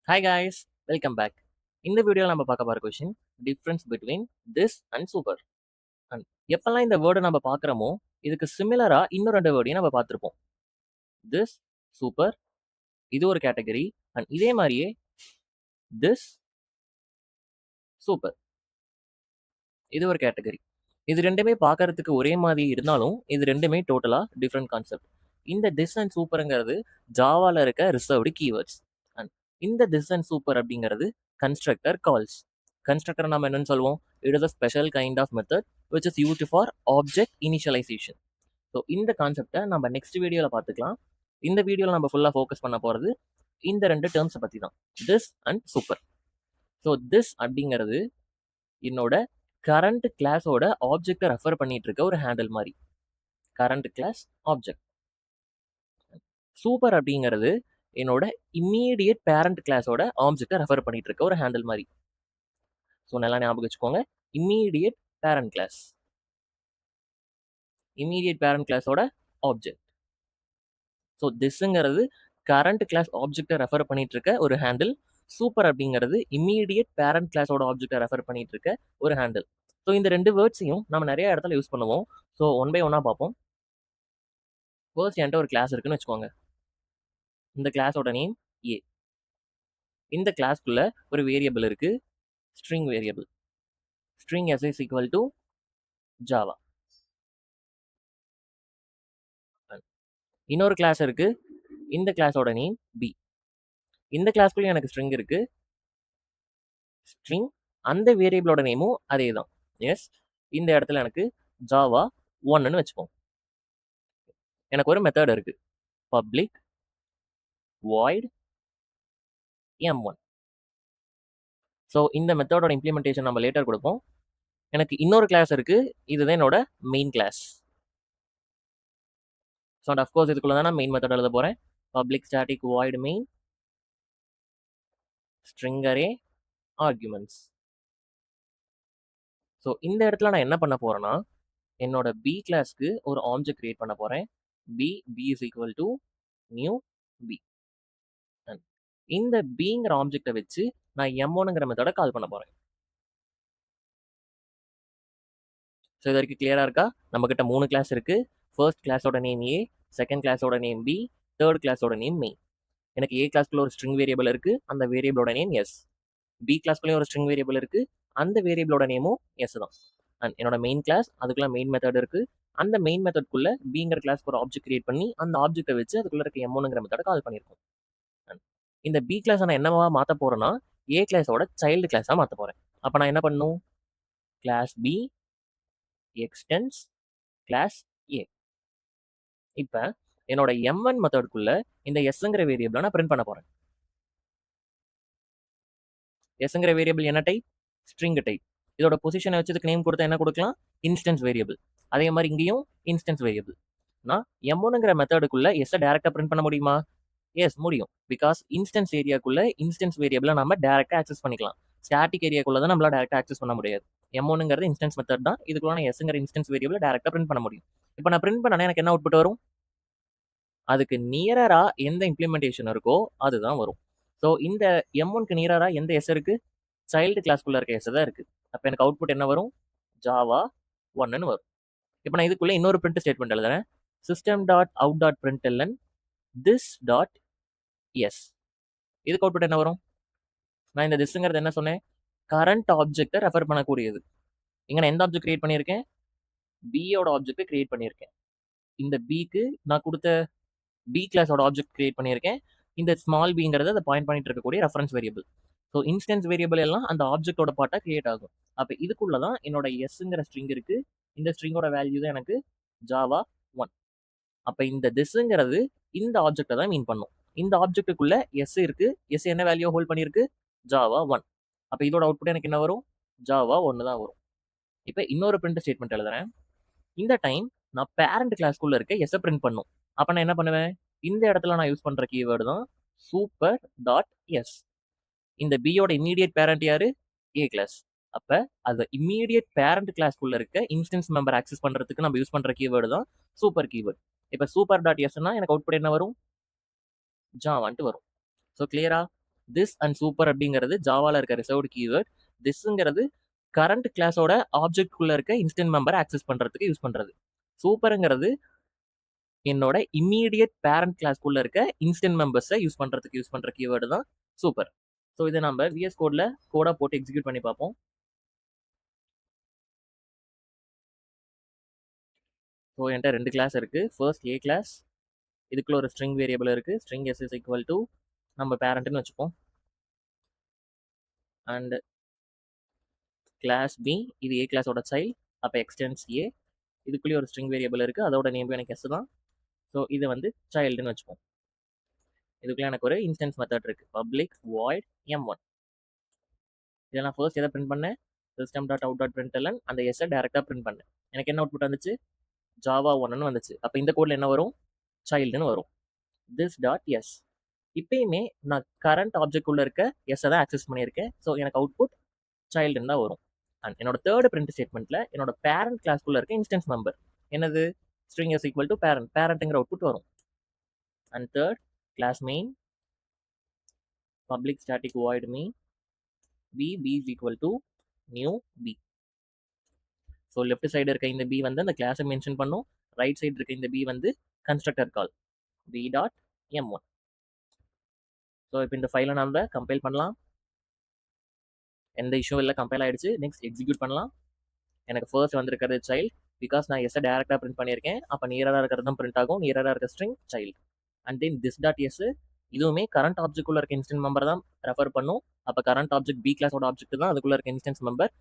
Hi guys, welcome back. இந்த வீடியோல நம்ம பார்க்க போற question difference between this and super. And எப்பெல்லாம் இந்த வேர்டை நம்ம பார்க்குறோமோ இதுக்கு சிமிலரா இன்னும் ரெண்டு வேர்டையும் நம்ம பார்த்துருப்போம். திஸ் சூப்பர் இது ஒரு கேட்டகரி அண்ட் இதே மாதிரியே திஸ் சூப்பர் இது ஒரு கேட்டகரி. இது ரெண்டுமே பார்க்கறதுக்கு ஒரே மாதிரி இருந்தாலும் இது ரெண்டுமே டோட்டலா டிஃப்ரெண்ட் கான்செப்ட். இந்த திஸ் அண்ட் சூப்பருங்கிறது ஜாவால இருக்க ரிசர்வ்டு கீவேர்ட்ஸ். அண்ட் இந்த திஸ் அண்ட் சூப்பர் அப்படிங்கிறது கன்ஸ்ட்ரக்டர் கால்ஸ். கன்ஸ்ட்ரக்டர் நம்ம என்னன்னு சொல்லுவோம்? It is a special kind of method which is used for object initialisation. So இந்த கான்செப்டை நம்ம நெக்ஸ்ட் வீடியோவில் பார்த்துக்கலாம். இந்த வீடியோவில் நம்ம ஃபுல்லாக ஃபோக்கஸ் பண்ண போகிறது இந்த ரெண்டு டேர்ம்ஸை பற்றி தான், this and super. So this அப்படிங்கிறது என்னோட கரண்ட் கிளாஸோட ஆப்ஜெக்டை ரெஃபர் பண்ணிட்டு இருக்க ஒரு ஹேண்டில் மாதிரி. Current class object. சூப்பர் அப்படிங்கிறது என்னோட இம்மீடியட் பேரண்ட் கிளாஸோட ஆப்ஜெக்டை ரெஃபர் பண்ணிட்டு இருக்க ஒரு ஹேண்டில் மாதிரி. ஸோ நல்லா ஞாபகம் வச்சுக்கோங்க, immediate parent class, immediate parent கிளாஸோட ஆப்ஜெக்ட். ஸோ திஸ்ங்கிறது கரண்ட் கிளாஸ் ஆப்ஜெக்டை ரெஃபர் பண்ணிட்டு இருக்க ஒரு ஹேண்டில். சூப்பர் அப்படிங்கிறது இம்மீடியட் பேரண்ட் கிளாஸோட ஆப்ஜெக்டை ரெஃபர் பண்ணிட்டு இருக்க ஒரு ஹேண்டில். ஸோ இந்த ரெண்டு வேர்ட்ஸையும் நம்ம நிறைய இடத்துல யூஸ் பண்ணுவோம். ஸோ ஒன் பை ஒன்னாக பார்ப்போம். ஃபர்ஸ்ட் என்கிட்ட ஒரு கிளாஸ் இருக்குன்னு வச்சுக்கோங்க. இந்த கிளாஸோட நேம் ஏ. இந்த கிளாஸ்க்குள்ள ஒரு வேரியபிள் இருக்கு, string variable. String S is equal to Java. இன்னொரு கிளாஸ் இருக்கு, இந்த கிளாஸோட நேம் பி. இந்த கிளாஸ்க்குள்ளே எனக்கு ஸ்ட்ரிங் இருக்கு, ஸ்ட்ரிங் அந்த வேரியபிளோட நேமும் அதே தான். எஸ், இந்த இடத்துல எனக்கு ஜாவா 1ன்னு வச்சுப்போம். எனக்கு ஒரு மெத்தட் இருக்கு, பப்ளிக் வாய்ட் m1. ஸோ இந்த மெத்தடோட இம்ப்ளிமெண்டேஷன் நம்ம லேட்டர் கொடுப்போம். எனக்கு இன்னொரு கிளாஸ் இருக்கு, இதுதான் என்னோட main class. So and of course இதுக்குள்ள தான் நான் மெயின் மெத்தட் எழுத போகிறேன். Public static void main string array arguments. So இந்த இடத்துல நான் என்ன பண்ண போறேன்னா, என்னோட பி கிளாஸ்க்கு ஒரு ஆப்ஜெக்ட் கிரியேட் பண்ண போறேன். B is equal to new B. இந்த பிங்கிற ஆப்ஜெக்டை வச்சு நான் m1ங்கிற மெத்தடை கால் பண்ண போறேன். ஸோ இது வரைக்கும் கிளியரா இருக்கா? நம்ம கிட்ட 3 கிளாஸ் இருக்கு. ஃபர்ஸ்ட் கிளாஸோட நேம் ஏ, செகண்ட் கிளாஸோட நேம் பி, தேர்ட் கிளாஸோட நேம் மெயின். எனக்கு ஏ கிளாஸ்க்குள்ள ஒரு ஸ்ட்ரிங் வேரியபிள் இருக்கு, அந்த வேரியபிளோட நேம் எஸ். பி கிளாஸ்க்குள்ளேயும் ஒரு ஸ்ட்ரிங் வேரியபிள் இருக்கு, அந்த வேரியபிளோட நேமும் எஸ் தான். அண்ட் என்னோட மெயின் கிளாஸ், அதுக்குள்ள மெயின் மெத்தட் இருக்கு. அந்த மெயின் மெத்தட்குள்ள பிங்கிற கிளாஸ்க்கு ஒரு ஆப்ஜெக்ட் கிரியேட் பண்ணி அந்த ஆப்ஜெக்டை வச்சு அதுக்குள்ள இருக்க m1ங்கிற மெத்தடை கால் பண்ணியிருக்கோம். இந்த பி கிளாஸ் நான் என்னவா மாற்ற போறேன்னா, ஏ கிளாஸோட சைல்டு கிளாஸாக மாற்ற போறேன். அப்போ நான் என்ன பண்ணணும்? கிளாஸ் பி எக்ஸ்டென்ஸ் கிளாஸ் ஏ. இப்போ என்னோட m1 மெத்தட்குள்ள இந்த எஸ்ங்கிற வேரியபிளை நான் பிரிண்ட் பண்ண போறேன். எஸ்ங்கிற வேரியபிள் என்ன டைப்? String type. இதோட பொசிஷனை வச்சதுக்கு நேம் கொடுத்தா என்ன கொடுக்கலாம்? Instance variable. அதே மாதிரி இங்கேயும் இன்ஸ்டன்ஸ் வேரியபிள். நான் m1ங்கிற மெத்தடுக்குள்ள எஸ்ஸை டேரெக்டாக பிரிண்ட் பண்ண முடியுமா? எஸ், முடியும். பிகாஸ் இன்ஸ்டன்ஸ் ஏரியாக்குள்ள இன்ஸ்டன்ஸ் வேரியபிளை நம்ம டேரெக்டாக ஆக்சஸ் பண்ணிக்கலாம். ஸ்டாட்டிக் ஏரியாக்குள்ள தான் நம்மளால டேரெக்டாக ஆக்சஸ் பண்ண முடியாது. m1ங்கிறது இன்ஸ்டன்ஸ் மெத்தட் தான், இதுக்குள்ள நான் எஸ்ங்கிற இன்ஸ்டன்ஸ் வேரியபிளை டேரெக்டாக பிரிண்ட் பண்ண முடியும். இப்போ நான் பிரிண்ட் பண்ணனா எனக்கு என்ன அவுட்புட் வரும்? அதுக்கு நியரரா எந்த இம்ப்ளிமெண்டேஷன் இருக்கோ அதுதான் வரும். ஸோ இந்த m1க்கு நியரரா எந்த எஸ் இருக்கு? சைல்டு கிளாஸ்க்குள்ள இருக்க எஸ் தான் இருக்கு. அப்போ எனக்கு அவுட்புட் என்ன வரும்? ஜாவா 1ன்னு வரும். இப்போ நான் இதுக்குள்ள இன்னொரு பிரிண்ட் ஸ்டேட்மெண்ட் எழுதுறேன். System dot out dot println this dot S. இதுக்கு அவுட்புட் என்ன வரும்? நான் இந்த திஸ்ங்கிறது என்ன சொன்னேன்? கரண்ட் ஆப்ஜெக்டை ரெஃபர் பண்ணக்கூடியது. இங்கே நான் எந்த ஆப்ஜெக்ட் கிரியேட் பண்ணியிருக்கேன்? பியோட ஆப்ஜெக்டை கிரியேட் பண்ணியிருக்கேன். இந்த பிக்கு நான் கொடுத்த பி கிளாஸோட ஆப்ஜெக்ட் கிரியேட் பண்ணியிருக்கேன். இந்த ஸ்மால் பிங்கிறது அதை பாயிண்ட் பண்ணிட்டு இருக்கக்கூடிய reference variable. So instance variable எல்லாம் அந்த ஆப்ஜெக்டோட பார்ட்டாக கிரியேட் ஆகும். அப்போ இதுக்குள்ள தான் என்னோட எஸ்ங்கிற ஸ்ட்ரிங் இருக்கு. இந்த ஸ்ட்ரிங்கோட வேல்யூ தான் எனக்கு ஜாவா 1. அப்போ இந்த திஸ்ங்கிறது இந்த ஆப்ஜெக்டை தான் மீன் பண்ணும். இந்த ஆப்ஜெக்ட்டுக்குள்ள எஸ் இருக்கு. எஸ் என்ன வேல்யூ ஹோல்ட் பண்ணியிருக்கு? ஜாவா 1. அப்போ இதோட அவுட்புட் எனக்கு என்ன வரும்? ஜாவா 1 தான் வரும். இப்போ இன்னொரு பிரிண்ட் ஸ்டேட்மெண்ட் எழுதுறேன். இந்த டைம் நான் பேரண்ட் கிளாஸ்க்குள்ள இருக்க எஸ்ஸை பிரிண்ட் பண்ணும். அப்போ நான் என்ன பண்ணுவேன்? இந்த இடத்துல நான் யூஸ் பண்ற கீவேர்டு தான் சூப்பர் டாட் எஸ். இந்த பியோட இம்மீடியட் பேரண்ட் யாரு? A class. அப்போ அது இம்மீடியட் பேரண்ட் கிளாஸ்க்குள்ள இருக்க இன்ஸ்டன்ஸ் மெம்பர் ஆக்சஸ் பண்றதுக்கு நம்ம யூஸ் பண்ற கீவேர்டு தான் சூப்பர் கீவேர்டு. இப்போ சூப்பர் டாட் எஸ்னா எனக்கு அவுட்புட் என்ன வரும்? ஜாவான்ட்டு வரும். ஸோ கிளியரா? திஸ் அண்ட் சூப்பர் அப்படிங்கிறது ஜாவால இருக்க ரிசர்வ்டு கீவேர்ட். திஸ்ங்கிறது கரண்ட் கிளாஸோட ஆப்ஜெக்ட் குள்ள இருக்க இன்ஸ்டன்ட் மெம்பரை ஆக்சஸ் பண்றதுக்கு யூஸ் பண்றது. சூப்பருங்கிறது என்னோட இம்மீடியட் பேரண்ட் கிளாஸ்க்குள்ள இருக்க இன்ஸ்டன்ட் மெம்பர்ஸை யூஸ் பண்ற கீவேர்டு தான் சூப்பர். ஸோ இதை நம்ம விஎஸ் கோட்ல கோடா போட்டு எக்ஸிக்யூட் பண்ணி பார்ப்போம். ஸோ என்கிட்ட 2 கிளாஸ் இருக்கு. ஃபர்ஸ்ட் ஏ கிளாஸ், இதுக்குள்ள ஒரு ஸ்ட்ரிங் வேரியபிள் இருக்கு. String S is equal to நம்ம பேரண்ட்னு வச்சுப்போம். அண்ட் கிளாஸ் பி, இது ஏ கிளாஸோட சைல்ட், அப்போ எக்ஸ்டென்ஸ் ஏ. இதுக்குள்ளேயே ஒரு ஸ்ட்ரிங் வேரியபிள் இருக்கு, அதோட நேம் எனக்கு எஸ் தான். ஸோ இது வந்து சைல்டுன்னு வச்சுப்போம். இதுக்குள்ள எனக்கு ஒரு இன்ஸ்டன்ஸ் மெத்தட் இருக்கு, பப்ளிக் வாய்ட் m1. இதை நான் ஃபர்ஸ்ட் எதை பிரிண்ட் பண்ணேன், system dot out dot println, அந்த எஸ்ஸை டேரெக்டாக பிரிண்ட் பண்ணேன். எனக்கு என்ன அவுட்புட் வந்துச்சு, ஜாவா 1ன்னு வந்துச்சு. அப்போ இந்த கோடில் என்ன வரும், சைல்டுன்னு வரும். This dot S. இப்பயுமே நான் கரண்ட் ஆப்ஜெக்ட் உள்ள இருக்க எஸ்ஸை தான் ஆக்சஸ் பண்ணியிருக்கேன். ஸோ எனக்கு அவுட்புட் சைல்டுன்னு தான் வரும். அண்ட் என்னோட தேர்ட் பிரிண்ட் ஸ்டேட்மெண்ட்ல என்னோட பேரண்ட் கிளாஸ்க்குள்ள இருக்க இன்ஸ்டன்ஸ் மெம்பர் என்னது, string S equal to parent, பேரண்ட்ங்கிற அவுட்புட் வரும். And third class main, public static void main, b is equal to new b. So left side இருக்க இந்த b வந்து அந்த கிளாஸை மென்ஷன் பண்ணும், ரைட் சைடு இருக்க இந்த b வந்து constructor call b dot m1. So இப்போ இந்த ஃபைலை நம்ம கம்பைல் பண்ணலாம். எந்த இஷ்யூ இல்லை, கம்பைல் ஆயிடுச்சு. நெக்ஸ்ட் எக்ஸிக்யூட் பண்ணலாம். எனக்கு ஃபர்ஸ்ட் வந்திருக்கிறது சைல்டு, பிகாஸ் நான் எஸ்ஸை டேரெக்டாக பிரிண்ட் பண்ணியிருக்கேன். அப்போ நியராக இருக்கிறது தான் பிரிண்ட் ஆகும், நியராக இருக்க string child. And then this dot S, இதுவுமே கரண்ட் ஆப்ஜெக்ட்குள்ள இருக்க இன்ஸ்டன்ஸ் மெம்பர் தான் ரெஃபர் பண்ணும். அப்போ கரண்ட் ஆப்ஜெக்ட் பி கிளாஸோட ஆப்ஜெக்ட் தான், அதுக்குள்ள இருக்க instance member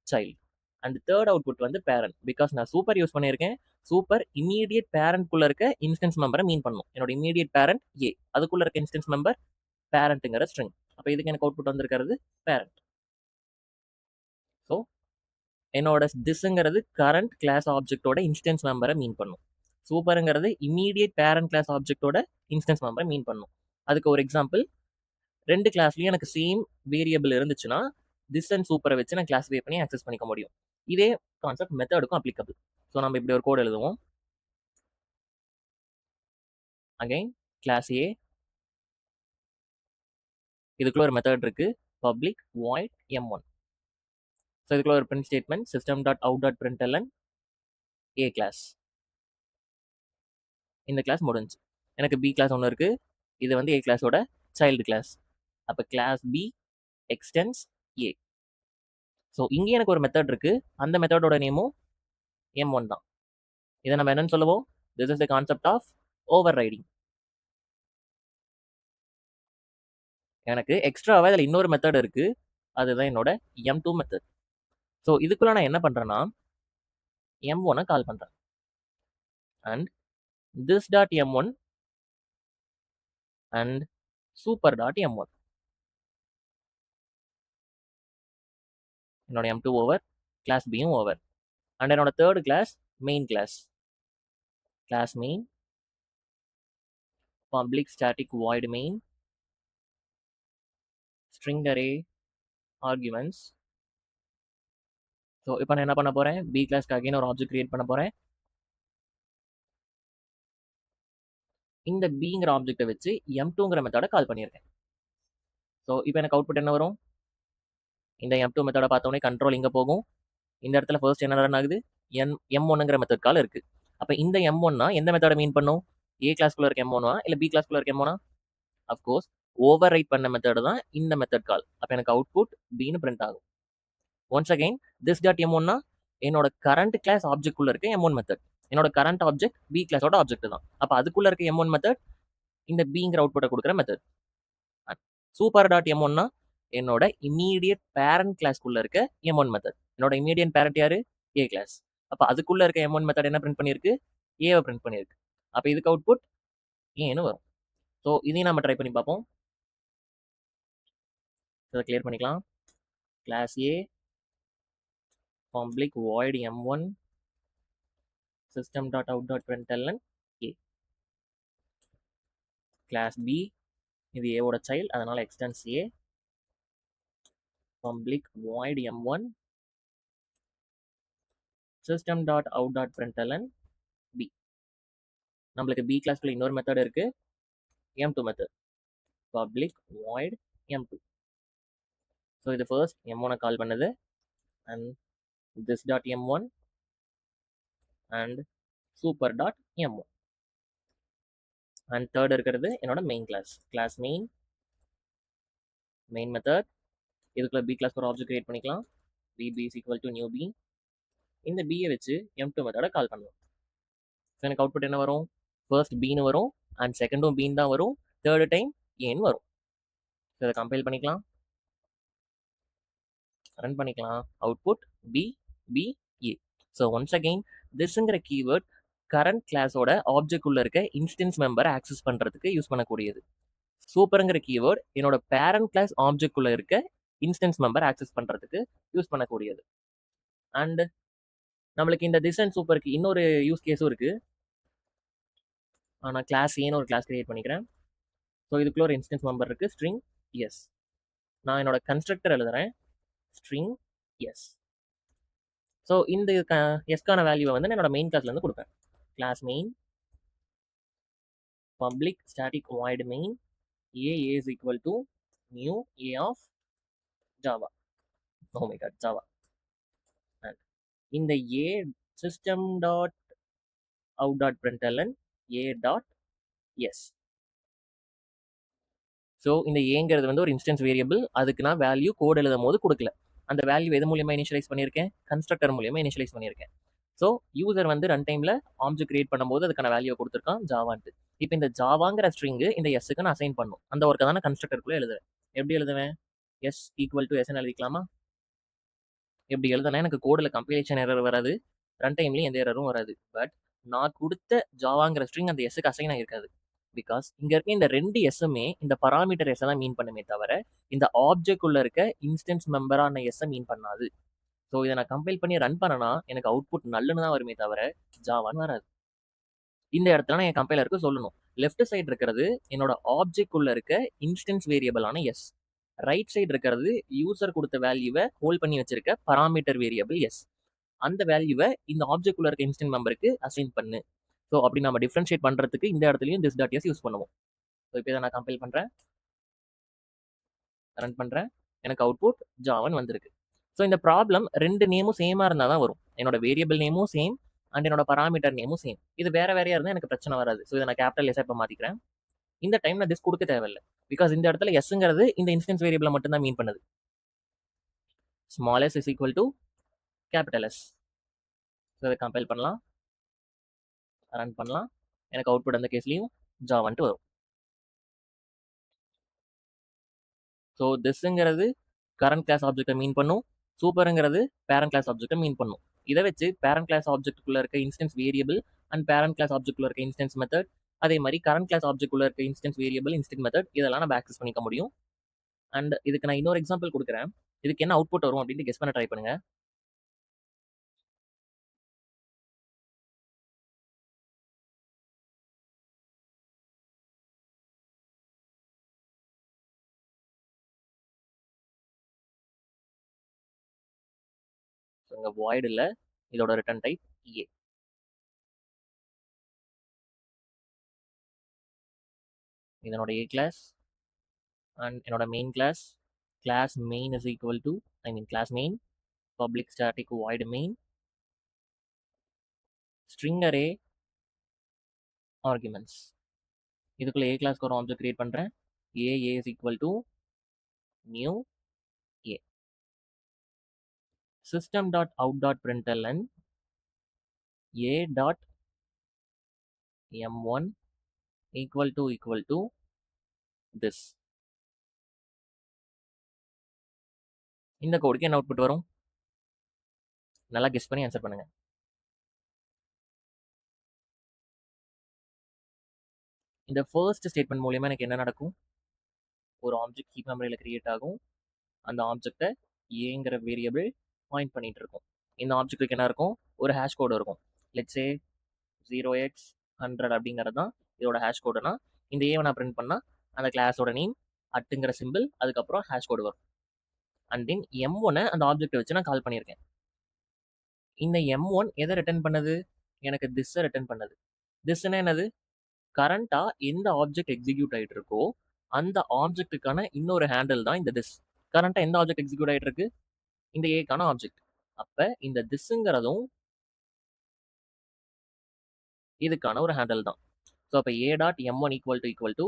child. And third output வந்து பேரண்ட், பிகாஸ் நான் சூப்பர் யூஸ் பண்ணியிருக்கேன். சூப்பர் இமீடியட் பேரண்ட்குள்ள இருக்க இன்ஸ்டன்ஸ் மெம்பரை மீன் பண்ணும். என்னோட இமீடியட் பேரண்ட் ஏ, அதுக்குள்ள இருக்க இன்ஸ்டன்ஸ் மெம்பர் பேரண்ட்டுங்கிற ஸ்ட்ரிங். அப்போ இதுக்கு எனக்கு அவுட்புட் வந்திருக்கிறது பேரண்ட். ஸோ என்னோட திஸ்ங்கிறது கரண்ட் கிளாஸ் ஆப்ஜெக்டோட இன்ஸ்டன்ஸ் மெம்பரை மீன் பண்ணும். சூப்பருங்கிறது இமீடியட் பேரண்ட் கிளாஸ் ஆப்ஜெக்டோட இன்ஸ்டன்ஸ் மெம்பரை மீன் பண்ணும். அதுக்கு ஒரு எக்ஸாம்பிள், 2 கிளாஸ்லயும் எனக்கு சேம் வேரியபிள் இருந்துச்சுன்னா திஸ் அண்ட் சூப்பரை வச்சு நான் கிளாஸிஃபை பண்ணி ஆக்சஸ் பண்ணிக்க முடியும். இதே கான்செப்ட் மெத்தடுக்கும் அப்ளிகபிள். ஸோ நம்ம இப்படி ஒரு கோட் எழுதுவோம். அகைன் கிளாஸ் ஏ, இதுக்குள்ள ஒரு மெத்தட் இருக்கு, பப்ளிக் வாய்ட் m1. ஸோ இதுக்குள்ள ஒரு print statement, system dot out dot print L N A class. இந்த கிளாஸ் முடிஞ்சு. எனக்கு பி கிளாஸ் ஒன்று இருக்கு, இது வந்து ஏ கிளாஸோட சைல்டு கிளாஸ். அப்போ கிளாஸ் பி எக்ஸ்டென்ஸ் ஏ. ஸோ இங்கே எனக்கு ஒரு மெத்தட் இருக்கு, அந்த மெத்தடோட நேமும் m1 தான். இதை நம்ம என்னன்னு சொல்லுவோம், this is the concept of overriding. எனக்கு எக்ஸ்ட்ராவாக இதில் இன்னொரு மெத்தட் இருக்கு, அதுதான் என்னோட m2 மெத்தட். ஸோ இதுக்குள்ள நான் என்ன பண்றேன்னா m1 கால் பண்றேன். And this dot m1 and super dot m1. என்னோட m2 ஓவர், கிளாஸ் பியும் ஓவர். அண்ட் என்னோட third class main class, class main public static void main string array arguments. So இப்போ நான் என்ன பண்ண போறேன், பி கிளாஸ்க்கு அகைன் ஒரு ஆப்ஜெக்ட் கிரியேட் பண்ண போறேன். இந்த பிங்கிற ஆப்ஜெக்டை வச்சு m2ங்கிற மெத்தடை கால் பண்ணியிருக்கேன். ஸோ இப்போ எனக்கு அவுட்புட் என்ன வரும், இந்த m2 மெத்தடை பார்த்தோன்னே கண்ட்ரோல் இங்கே போகும். இந்த இடத்துல ஃபர்ஸ்ட் என்ன ரன் ஆகுது, m1ங்கிற மெத்தட் கால் இருக்கு. அப்போ இந்த m1னா எந்த மெத்தடை மீன் பண்ணும், ஏ கிளாஸ்க்குள்ள இருக்க m1ஆ இல்லை பி கிளாஸ்க்குள்ள இருக்க m1ஆ? அஃப்கோர்ஸ் ஓவர் ரைட் பண்ண மெத்தட் தான் இந்த மெத்தட் கால். அப்போ எனக்கு அவுட்புட் பின்னு பிரிண்ட் ஆகும். ஒன்ஸ் அகைன் திஸ் டாட் m1னா என்னோட கரண்ட் கிளாஸ் ஆப்ஜெக்ட் உள்ள இருக்க m1 மெத்தட். என்னோட கரண்ட் ஆப்ஜெக்ட் பி கிளாஸோட ஆப்ஜெக்ட் தான். அப்போ அதுக்குள்ள இருக்க m1 மெத்தட் இந்த பிங்கிற அவுட்புட்டை கொடுக்குற மெத்தட். சூப்பர் டாட் m1னா என்னோட இமீடியட் பேரண்ட் கிளாஸ்க்குள்ள இருக்க m1 மெத்தட். என்னோட இமீடியட் பேரண்ட் யாரு, ஏ கிளாஸ். அப்போ அதுக்குள்ள இருக்க m1 மெத்தட் என்ன பிரிண்ட் பண்ணியிருக்கு, ஏவை பிரிண்ட் பண்ணியிருக்கு. அப்போ இதுக்கு அவுட்புட் ஏன்னு வரும். ஸோ இதையும் நம்ம ட்ரை பண்ணி பார்ப்போம். இதை கிளியர் பண்ணிக்கலாம். Class A public void m1 system dot out dot println a. Class B, இது ஏவோட சைல்டு, அதனால extends A public void m1 system dot out dot println b. நம்மளுக்கு பி கிளாஸ்க்குள்ள இன்னொரு மெத்தட் இருக்கு, m2 method, public void m2. So இது first m1 call பண்ணுது and this dot m1 and super dot m1 and third இருக்கிறது என்னோட main class main method. இதுக்குள்ள b class ஒரு ஆப்ஜெக்ட் கிரியேட் பண்ணிக்கலாம். bb is equal to new b. இந்த b-யை வச்சு m2 மெத்தடை கால் பண்ணலாம். ஸோ எனக்கு அவுட்புட் என்ன வரும்? ஃபர்ஸ்ட் b-னு வரும் அண்ட் செகண்டும் b-னு தான் வரும், தேர்டு டைம் a-னு வரும். ஸோ இதை கம்பைல் பண்ணிக்கலாம், ரன் பண்ணிக்கலாம். Output b b a. So once again திஸ்ங்கிற கீவேர்ட் கரண்ட் கிளாஸோட ஆப்ஜெக்ட் உள்ள இருக்க இன்ஸ்டன்ஸ் மெம்பரை ஆக்சஸ் பண்றதுக்கு யூஸ் பண்ணக்கூடியது. சூப்பருங்கிற கீவேர்ட் என்னோட பேரண்ட் கிளாஸ் ஆப்ஜெக்ட் உள்ள இருக்க இன்ஸ்டன்ஸ் மெம்பர் ஆக்சஸ் பண்றதுக்கு யூஸ் பண்ணக்கூடியது. அண்ட் நம்மளுக்கு இந்த திஸ் அண்ட் சூப்பருக்கு இன்னொரு யூஸ் கேஸும் இருக்கு. நான் கிளாஸ் ஏன்னு ஒரு கிளாஸ் கிரியேட் பண்ணிக்கிறேன். ஸோ இதுக்குள்ள ஒரு இன்ஸ்டன்ஸ் மெம்பர் இருக்கு, ஸ்ட்ரிங் எஸ். நான் என்னோட கன்ஸ்ட்ரக்டர் எழுதுறேன், ஸ்ட்ரிங் எஸ். ஸோ இந்த எஸ்க்கான வேல்யூவை வந்து என்னோட மெயின் கிளாஸ்ல இருந்து கொடுப்பேன். Class main public static void main a is equal to new a of java. Oh my god, java. And இந்த a system dot out dot println a dot s. So இந்த ஏங்கிறது வந்து ஒரு இன்ஸ்டன்ஸ் வேரியபிள். அதுக்கு நான் value code எழுதும் போது கொடுக்கல. அந்த வேல்யூ எது மூலியமா இனிஷியலைஸ் பண்ணியிருக்கேன்? கன்ஸ்ட்ரக்டர் மூலியமா இனிஷியலைஸ் பண்ணியிருக்கேன். ஸோ யூசர் வந்து ரன் டைம்ல ஆப்ஜெக்ட் கிரியேட் பண்ணும்போது அதுக்கான வேல்யூ கொடுத்துருக்கான் ஜாவான்ட்டு. இப்போ இந்த ஜாவாங்கிற ஸ்ட்ரிங்கு இந்த எஸ்ஸுக்கு நான் அசைன் பண்ணும். அந்த ஒர்க்கை தான் நான் கன்ஸ்ட்ரக்டருக்குள்ள எழுதுவேன். எப்படி எழுதுவேன்? எஸ் ஈக்குவல் டு எஸ்ன்னு எழுதிக்கலாமா? எப்படி எழுதுனா எனக்கு கோடில் கம்பைலேஷன் எரர் வராது, ரன் டைம்லேயும் எந்த எரரும் வராது. பட் நான் கொடுத்த ஜாவாங்கிற ஸ்ட்ரிங் அந்த எஸ்ஸுக்கு அசைன் ஆகிருக்காது. பிகாஸ் இங்கே இருக்க இந்த ரெண்டு எஸ்ஸுமே இந்த பராமீட்டர் எஸ்ஸை தான் மீன் பண்ணுமே தவிர இந்த ஆப்ஜெக்ட் உள்ள இருக்க இன்ஸ்டன்ஸ் மெம்பரான எஸ்ஸை மீன் பண்ணாது. ஸோ இதை நான் கம்பைல் பண்ணி ரன் பண்ணனா எனக்கு அவுட்புட் நல்லுன்னு தான் வருமே தவிர ஜாவான்னு வராது. இந்த இடத்துல நான் என் கம்பைலருக்கு சொல்லணும், லெஃப்ட் சைடு இருக்கிறது என்னோட ஆப்ஜெக்ட் உள்ள இருக்க இன்ஸ்டன்ஸ் வேரியபிளான எஸ், ரைட் சைடு இருக்கிறது யூசர் கொடுத்த வேல்யூவை ஹோல்ட் பண்ணி வச்சிருக்க பராமீட்டர் வேரியபிள் எஸ். அந்த வேல்யூவை இந்த ஆப்ஜெக்ட் உள்ள இருக்க இன்ஸ்டன்ட் மெம்பருக்கு அசைன் பண்ணு. ஸோ அப்படி நம்ம டிஃபரன்ஷியேட் பண்றதுக்கு இந்த இடத்துலையும் திஸ் டாட் எஸ் யூஸ் பண்ணுவோம். ஸோ இப்போ இதை நான் கம்பைல் பண்றேன், ரன் பண்றேன், எனக்கு அவுட்புட் ஜாவன் வந்திருக்கு. ஸோ இந்த ப்ராப்ளம் ரெண்டு நேமும் சேமாக இருந்தால் தான் வரும். என்னோட வேரியபிள் நேமும் சேம் அண்ட் என்னோட பராமீட்டர் நேமும் சேம். இது வேற வேறையா இருந்தால் எனக்கு பிரச்சனை வராது. ஸோ இதை நான் கேபிட்டல் எஸ் இப்போ மாற்றிக்கிறேன். இந்த டைம் நான் திஸ் கொடுக்க தேவையில்லை. பிகாஸ் இந்த இடத்துல எஸ்ங்கிறது இந்த இன்ஸ்டன்ஸ் வேரியபிளை மட்டும் தான் மீன் பண்ணுது. Small S is equal to capital S. So இதை கம்பைல் பண்ணலாம், ரன் பண்ணலாம். எனக்கு அவுட்புட் அந்த கேஸ்லையும் ஜாவான்ட்டு வரும். ஸோ திஸ்ங்கிறது கரண்ட் கிளாஸ் ஆப்ஜெக்டை மீன் பண்ணும், சூப்பருங்கிறது பேரண்ட் கிளாஸ் ஆப்ஜெக்டை மீன் பண்ணும். இதை வச்சு பேரண்ட் கிளாஸ் ஆப்ஜெக்ட்டுக்குள்ள இருக்க instance variable and parent class ஆப்ஜெக்ட்டுக்குள்ள இருக்க இன்ஸ்டன்ஸ் மெத்தட், அதே மாதிரி கரண்ட் கிளாஸ் ஆப்ஜெக்ட்டுக்குள்ள இருக்க இன்ஸ்டன்ஸ் வேரியபிள் இன்ஸ்டன்ட் மெத்தட் இதெல்லாம் நம்ம ஆக்சஸ் பண்ணிக்க முடியும். அண்ட் இதுக்கு நான் இன்னொரு எக்ஸாம்பிள் கொடுக்குறேன். இதுக்கு என்ன அவுட்புட் வரும் அப்படின்னு கெஸ் பண்ண ட்ரை பண்ணுங்க. இங்க void இல்ல, இதோட ரிட்டர்ன் டைப் a. இதனோட a கிளாஸ் அண்ட் என்னோட main class. Class main is equal to class main public static void main string array arguments. இதுக்குள்ள a கிளாஸ்க்கு ஒரு ஆப்ஜெக்ட் கிரியேட் பண்றேன். a is equal to new a. system.out.println a dot m1 equal to this. இந்த கோடுக்கு என்ன output வரும்? நல்லா guess பண்ணி answer பண்ணுங்க. இந்த ஃபர்ஸ்ட் ஸ்டேட்மெண்ட் மூலமா எனக்கு என்ன நடக்கும்? ஒரு ஆப்ஜெக்ட் ஹீப் மெமரியில் கிரியேட் ஆகும். அந்த ஆப்ஜெக்டை ஏங்கிற வேரியபிள் பாயிண்ட் பண்ணிட்டு இருக்கும். இந்த ஆப்ஜெக்ட்டுக்கு என்ன இருக்கும்? ஒரு ஹேஷ் கோடு இருக்கும். லெட்ஸ் சே 0x100 அப்படிங்கிறது தான் இதோட ஹேஷ் கோடுனா, இந்த ஏவை நான் பிரிண்ட் பண்ணா அந்த கிளாஸோட நேம் அட்டுங்கிற சிம்பிள், அதுக்கப்புறம் ஹேஷ் கோடு வரும். அண்ட் தென் m1 அந்த ஆப்ஜெக்ட் வச்சு நான் கால் பண்ணியிருக்கேன். இந்த m1 எதை ரிட்டர்ன் பண்ணுது? எனக்கு திஸ்ஸை ரிட்டர்ன் பண்ணுது. திஸ்னா என்னது? கரண்டா எந்த ஆப்ஜெக்ட் எக்ஸிக்யூட் ஆகிட்டு இருக்கோ அந்த ஆப்ஜெக்ட்டுக்கான இன்னொரு ஹேண்டில் தான் இந்த திஸ். கரண்ட்டாக எந்த ஆப்ஜெக்ட் எக்ஸிக்யூட் ஆகிட்டு இருக்கு? இந்த ஏக்கான ஆப்ஜெக்ட். அப்போ இந்த திஸ்ங்கிறதும் இதுக்கான ஒரு ஹேண்டில் தான். ஸோ அப்போ A dot M one equal to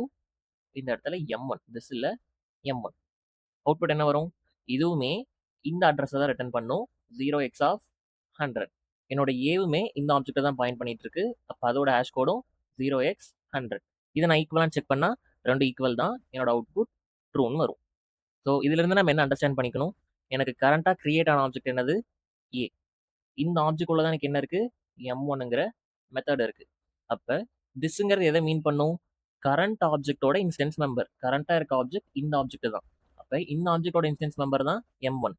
இந்த இடத்துல எம்1 திஸ் இல்லை எம்1. அவுட்புட் என்ன வரும்? இதுவுமே இந்த அட்ரஸை தான் ரிட்டர்ன் பண்ணும், 0x ஆஃப் 100. என்னோட ஏவுமே இந்த ஆப்ஜெக்டை தான் பாயிண்ட் பண்ணிட்டு இருக்கு. அப்போ அதோட ஹேஷ் கோடும் 0x 100. இதை நான் ஈக்குவலான்னு செக் பண்ணால் ரெண்டு ஈக்குவல் தான், என்னோட அவுட்புட் ட்ரூன்னு வரும். ஸோ இதிலிருந்து நம்ம என்ன அண்டர்ஸ்டாண்ட் பண்ணிக்கணும்? எனக்கு கரண்ட்டாக கிரியேட் ஆன ஆப்ஜெக்ட் என்னது? ஏ. இந்த ஆப்ஜெக்ட் உள்ள தான் எனக்கு என்ன இருக்கு? M1ங்கிற மெத்தட் இருக்கு. அப்போ திஸ்ங்கிறது எதை மீன் பண்ணும்? கரண்ட் ஆப்ஜெக்டோட இன்ஸ்டன்ஸ் மெம்பர். கரண்ட்டாக இருக்க ஆப்ஜெக்ட் இந்த ஆப்ஜெக்ட் தான். அப்போ இந்த ஆப்ஜெக்டோட இன்ஸ்டன்ஸ் மெம்பர் தான் M1.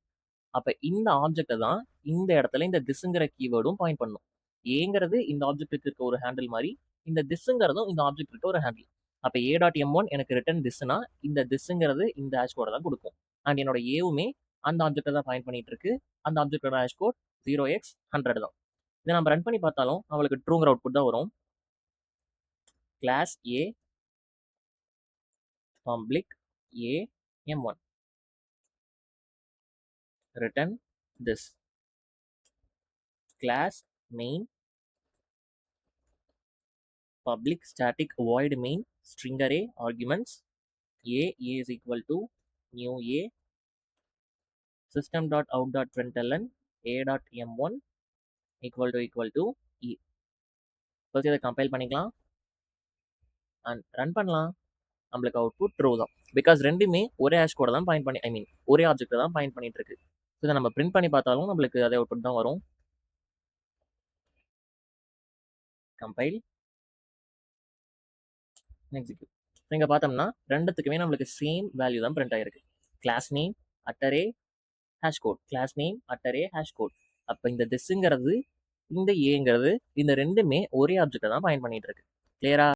அப்போ இந்த ஆப்ஜெக்டை தான் இந்த இடத்துல இந்த திஸ்ங்கிற கீவேர்டும் பாயிண்ட் பண்ணும். ஏங்கிறது இந்த ஆப்ஜெக்ட்டுக்கு இருக்க ஒரு ஹேண்டில் மாதிரி, இந்த திஸ்ங்கிறதும் இந்த ஆப்ஜெக்ட் இருக்க ஒரு ஹேண்டில். அப்போ ஏ டாட் எம்1 எனக்கு ரிட்டர்ன் திஸ்னா இந்த திஸ்ங்கிறது இந்த ஹேஷ் கோடை தான் கொடுக்கும். அண்ட் என்னோட ஏவுமே அந்த ஆப்ஜெக்டை தான் பாயிண்ட் பண்ணிட்டு இருக்கு. அந்த ஆப்ஜெக்டோட ஹேஷ் கோட் 0x 100 தான். இதை நம்ம ரன் பண்ணி பார்த்தாலும் நம்மளுக்கு ட்ரூங்கிற அவுட்புட் தான் வரும். Class A public A M1 return this class main public static void main string array arguments a is equal to new a system.out.println a.m1 equal to e. First இதை compile பண்ணிக்கலாம் and run பண்ணலாம். நம்மளுக்கு output true தான். Because ரெண்டுமே ஒரே hash கோடை தான் point பண்ணி ஒரே ஆப்ஜெக்ட் தான் பாயிண்ட் பண்ணிட்டு இருக்கு. இதை நம்ம பிரிண்ட் பண்ணி பார்த்தாலும் நம்மளுக்கு அதே அவுட்புட் தான் வரும். Compile execute. இங்கே பார்த்தோம்னா ரெண்டுத்துக்குமே நம்மளுக்கு சேம் வேல்யூ தான் பிரிண்ட் ஆயிருக்கு. Class name at the rate hash code, class name at the rate hash code. அப்போ இந்த திஸ்ங்கிறது இந்த ஏங்கிறது இந்த ரெண்டுமே ஒரே ஆப்ஜெக்டை தான் பாயிண்ட் பண்ணிட்டு இருக்கு. கிளியரா?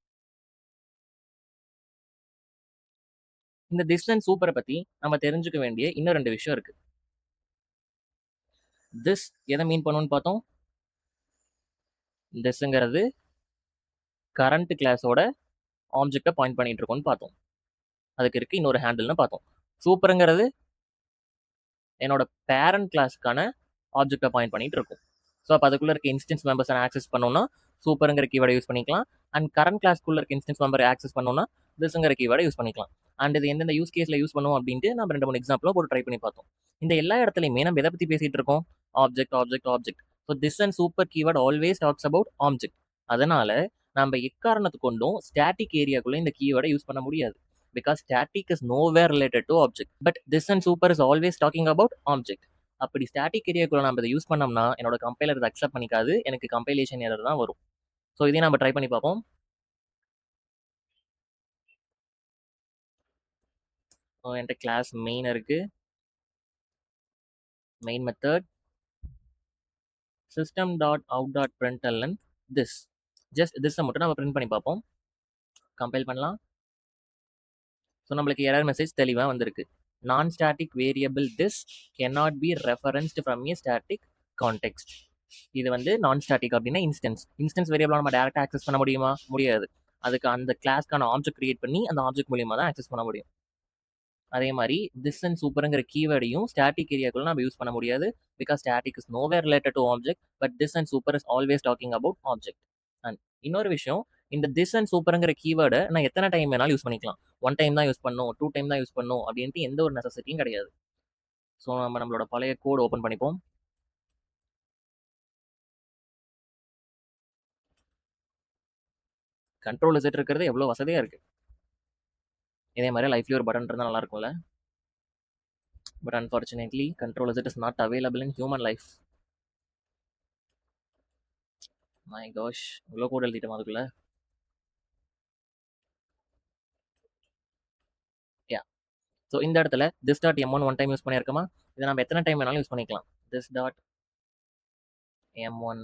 இந்த திஸ் அண்ட் சூப்பரை பற்றி நம்ம தெரிஞ்சுக்க வேண்டிய இன்னும் ரெண்டு விஷயம் இருக்கு. திஸ் எதை மீன் பண்ணுன்னு பார்த்தோம்? திஸ்ங்கிறது கரண்ட் கிளாஸோட ஆப்ஜெக்டை பாயிண்ட் பண்ணிட்டு இருக்கோம்னு பார்த்தோம். அதுக்கு இருக்கு இன்னொரு ஹேண்டில்னு பார்த்தோம். சூப்பருங்கிறது என்னோட பேரண்ட் கிளாஸுக்கான ஆப்ஜெக்டை பாயிண்ட் பண்ணிட்டு இருக்கும். ஸோ அப்போ அதுக்குள்ள இருக்க இன்ஸ்டன்ஸ் மெம்பர்ஸை ஆக்சஸ் பண்ணோம்னா சூப்பருங்கிற கீவேர்டை யூஸ் பண்ணிக்கலாம். அண்ட் கரண்ட் கிளாஸ்க்குள்ள இருக்க இன்ஸ்டன்ஸ் மெம்பரை ஆக்சஸ் பண்ணோம்னா திஸ்ங்கிற கீவேர்டை யூஸ் பண்ணிக்கலாம். அண்ட் இது எந்தெந்த யூஸ் கேஸில் யூஸ் பண்ணுவோம் அப்படின்ட்டு நம்ம 2-3 எக்ஸாம்பிளும் போட்டு ட்ரை பண்ணி பார்த்தோம். இந்த எல்லா இடத்துலையுமே நம்ம எதை பற்றி பேசிட்டு இருக்கோம்? Object object object. So this and super keyword always talks about object. அதனால நம்ம எக்காரணத்து கொண்டும் ஸ்டாட்டிக் ஏரியாக்குள்ள இந்த கீவேர்டை யூஸ் பண்ண முடியாது. Because static is nowhere related to object. But this and super is always talking about object. அப்படி ஸ்டாட்டிக் ஏரியாக்குள்ள நம்ம இதை யூஸ் பண்ணோம்னா என்னோட கம்பைலர் இதை அக்செப்ட் பண்ணிக்காது, எனக்கு கம்பைலேஷன் எரர் தான் வரும். ஸோ இதையும் நம்ம ட்ரை பண்ணி பார்ப்போம். என்கிட்ட கிளாஸ் மெயின் இருக்கு, main method system.out.println this. Just திஸ்ஸை மட்டும் நம்ம பிரிண்ட் பண்ணி பார்ப்போம். கம்பைல் பண்ணலாம். ஸோ நம்மளுக்கு எரர் மெசேஜ் தெளிவாக வந்திருக்கு. நான் static variable this cannot be referenced from a static context. இது வந்து நான் ஸ்டாட்டிக் அப்படின்னா இன்ஸ்டன்ஸ் வேரியபிளாக நம்ம டேரெக்டாக ஆக்சஸ் பண்ண முடியுமா? முடியாது. அதுக்கு அந்த கிளாஸ்க்கான ஆப்ஜெக்ட் கிரியேட் பண்ணி அந்த ஆப்ஜெக்ட் மூலியமாக தான் ஆக்சஸ் பண்ண முடியும். அதே மாதிரி திஸ் அண்ட் சூப்பருங்கிற கீவேர்டையும் ஸ்டாட்டிக் ஏரியாக்குள்ள நம்ம யூஸ் பண்ண முடியாது. Because static is nowhere related to object, but this and super is always talking about object. And இன்னொரு விஷயம், இந்த திஸ் அண்ட் சூப்பருங்கிற கீவேர்டை நான் எத்தனை டைம் வேணாலும் யூஸ் பண்ணிக்கலாம். 1 டைம் தான் யூஸ் பண்ணும், 2 டைம் தான் யூஸ் பண்ணும் அப்படின்ட்டு எந்த ஒரு நெசசிட்டியும் கிடையாது. ஸோ நம்ம நம்மளோட பழைய கோட் ஓப்பன் பண்ணிப்போம். கண்ட்ரோல் இசட் இருக்கிறது எவ்வளோ வசதியாக இருக்குது. இதே மாதிரி லைஃப்லேயே ஒரு பட்டன் இருந்தால் நல்லா இருக்கும்ல. But unfortunately control Z is not available in human life. My gosh, இவ்வளோ கோட் எழுதிட்டோம் அதுக்குள்ள. யா, ஸோ இந்த இடத்துல this dot M1 1 time use பண்ணியிருக்கோமா? இதை நம்ம எத்தனை டைம் வேணாலும் யூஸ் பண்ணிக்கலாம். This dot M1.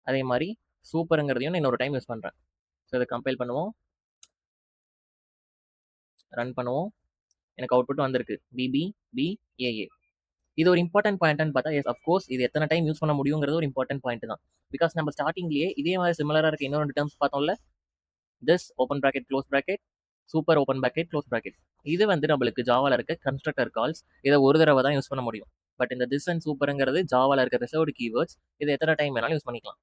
அதே மாதிரி சூப்பருங்கிறதையும் நான் இன்னொரு டைம் யூஸ் பண்ணுறேன். ஸோ இதை கம்பைல் பண்ணுவோம், ரன் பண்ணுவோம். எனக்கு அவுட்புட் வந்திருக்கு BBBAA. இது ஒரு இம்பார்ட்டன்ட் பாயிண்ட்னு பார்த்தா எஸ் அஃப்கோர்ஸ் இது எத்தனை டைம் யூஸ் பண்ண முடியுங்கிறது ஒரு இம்பார்ட்டன்ட் பாயிண்ட் தான். பிகாஸ் நம்ம ஸ்டார்டிங்லேயே இதே மாதிரி சிமிலராக இருக்க இன்னொரு டேர்ம்ஸ் பார்த்தோம்ல, this open bracket close bracket super open bracket close bracket. இது வந்து நம்மளுக்கு ஜாவால இருக்க கன்ஸ்ட்ரக்டர் கால்ஸ். இதை ஒரு தடவை தான் யூஸ் பண்ண முடியும். பட் இந்த திஸ் அண்ட் சூப்பருங்கிறது ஜாவால இருக்க ரிசர்வ்டு கீவேர்ட்ஸ். இதை எத்தனை டைம் வேணாலும் யூஸ் பண்ணிக்கலாம்.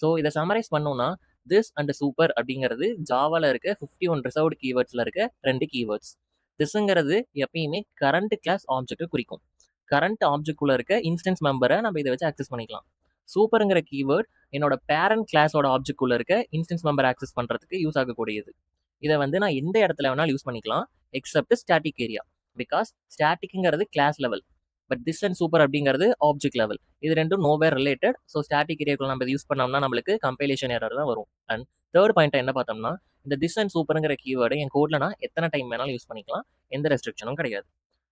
ஸோ இதை சமரைஸ் பண்ணோம்னா திஸ் அண்ட் சூப்பர் அப்படிங்கிறது ஜாவால இருக்க 51 ரிசர்வ்டு கீவேர்ட்ஸ்ல இருக்க 2 கீவேர்ட்ஸ். திஸ்ங்கிறது எப்பயுமே கரண்ட் கிளாஸ் ஆப்ஜெக்ட் குறிக்கும். கரண்ட் ஆப்ஜெக்ட்குள்ள இருக்க இன்ஸ்டன்ஸ் மெம்பரை நம்ம இதை வச்சு ஆக்சஸ் பண்ணிக்கலாம். சூப்பருங்கிற கீவேர்ட் என்னோட பேரண்ட் கிளாஸோட ஆப்ஜெக்ட்குள்ள இருக்க இன்ஸ்டன்ஸ் மெம்பர் ஆக்சஸ் பண்றதுக்கு யூஸ் ஆகக்கூடியது. இதை வந்து நான் எந்த இடத்துல வேணாலும் யூஸ் பண்ணிக்கலாம் எக்ஸப்ட் ஸ்டாட்டிக் ஏரியா. பிகாஸ் ஸ்டாட்டிக்ங்கிறது class level, but this and super அப்படிங்கிறது ஆப்ஜெக்ட் லெவல். இது ரெண்டும் நோவேர் ரிலேட்டட். ஸோ ஸ்டாட்டிக் ஏரியாக்குள்ள நம்ம யூஸ் பண்ணோம்னா நம்மளுக்கு கம்பைலேஷன் எரர் தான் வரும். அண்ட் தேர்ட் பாயிண்ட் என்ன பார்த்தோம்னா, இந்த திஸ் அண்ட் சூப்பருங்கிற கீவேர்டை என் கோட்ல நான் எத்தனை டைம் வேணாலும் யூஸ் பண்ணிக்கலாம், எந்த ரெஸ்ட்ரிக்ஷனும் கிடையாது.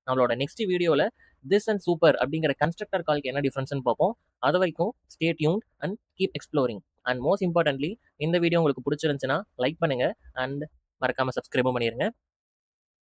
நம்மளோட நெக்ஸ்ட் வீடியோவில் திஸ் அண்ட் சூப்பர் அப்படிங்கிற கன்ஸ்ட்ரக்டர் கால்க்கு என்ன டிஃபரன்ஸ்னு பார்ப்போம். அது வரைக்கும் stay tuned and keep exploring. And most importantly இந்த வீடியோ உங்களுக்கு பிடிச்சிருந்துச்சுன்னா லைக் பண்ணுங்க அண்ட் மறக்காம சப்ஸ்கிரைபும் பண்ணிருங்க.